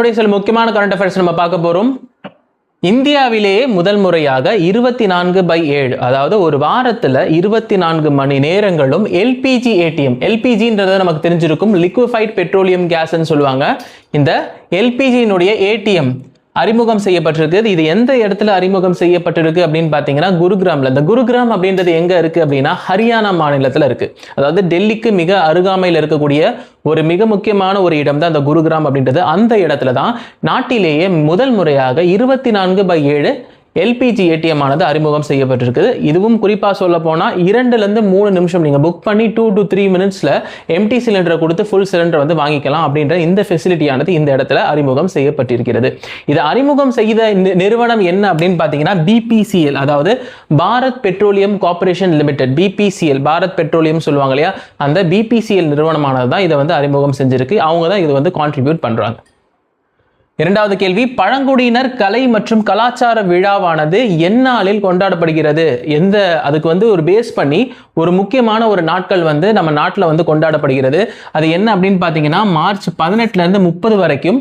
சில முக்கியமான current affairs நம்ம பார்க்க போறோம். இந்தியாவிலேயே முதல் முறையாக 24/7 அதாவது ஒரு வாரத்துல 24 மணி நேரங்களும் எல்பிஜி ஏடிஎம், எல்பிஜின்றது நமக்கு தெரிஞ்சிருக்கும், லிக்விஃபைட் பெட்ரோலியம் கேஸ்ன்னு சொல்லுவாங்க. இந்த எல்பிஜியினுடைய ஏடிஎம் அறிமுகம் செய்யப்பட்டிருக்கு. இது எந்த இடத்துல அறிமுகம் செய்யப்பட்டிருக்கு அப்படின்னு பார்த்தீங்கன்னா குருகிராம்ல. இந்த குருகிராம் அப்படின்றது எங்க இருக்கு அப்படின்னா ஹரியானா மாநிலத்தில் இருக்கு. அதாவது டெல்லிக்கு மிக அருகாமையில் இருக்கக்கூடிய ஒரு மிக முக்கியமான ஒரு இடம் தான் அந்த குருகிராம் அப்படின்றது. அந்த இடத்துல தான் நாட்டிலேயே முதல் முறையாக 24/7 எல்பிஜி ஏடிஎம் ஆனது அறிமுகம் செய்யப்பட்டிருக்குது. இதுவும் குறிப்பாக சொல்ல போனால் 2-3 நிமிஷம் நீங்கள் புக் பண்ணி 2 to 3 மினிட்ஸில் எம்டி சிலிண்டரை கொடுத்து ஃபுல் சிலிண்டர் வந்து வாங்கிக்கலாம் அப்படின்ற இந்த ஃபெசிலிட்டியானது இந்த இடத்துல அறிமுகம் செய்யப்பட்டிருக்கிறது. இது அறிமுகம் செய்த நிறுவனம் என்ன அப்படின்னு பார்த்தீங்கன்னா பிபிசிஎல், அதாவது Bharat petroleum corporation limited. BPCL, Bharat petroleum சொல்லுவாங்க இல்லையா, அந்த பிபிசிஎல் நிறுவனமானது தான் இதை வந்து அறிமுகம் செஞ்சிருக்கு. அவங்க தான் இது வந்து கான்ட்ரிபியூட் பண்ணுறாங்க. இரண்டாவது கேள்வி, பழங்குடியினர் கலை மற்றும் கலாச்சார விழாவானது எந்நாளில் கொண்டாடப்படுகிறது? அதுக்கு வந்து ஒரு பேஸ் பண்ணி ஒரு முக்கியமான ஒரு நாட்கள் வந்து நம்ம நாட்டில் வந்து கொண்டாடப்படுகிறது. அது என்ன அப்படின்னு பார்த்தீங்கன்னா மார்ச் 18 30 வரைக்கும்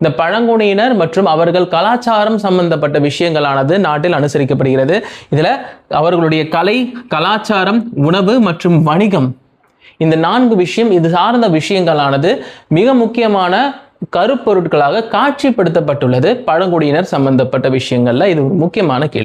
இந்த பழங்குடியினர் மற்றும் அவர்கள் கலாச்சாரம் சம்பந்தப்பட்ட விஷயங்களானது நாட்டில் அனுசரிக்கப்படுகிறது. இதில் அவர்களுடைய கலை, கலாச்சாரம், உணவு மற்றும் வணிகம், இந்த 4 விஷயம், இது சார்ந்த விஷயங்களானது மிக முக்கியமான கருப்பொருட்களாக காட்சிப்படுத்தப்பட்டுள்ளது. பழங்குடியினர் சம்பந்தப்பட்ட விஷயங்கள்ல இது ஒரு முக்கியமான கேள்வி.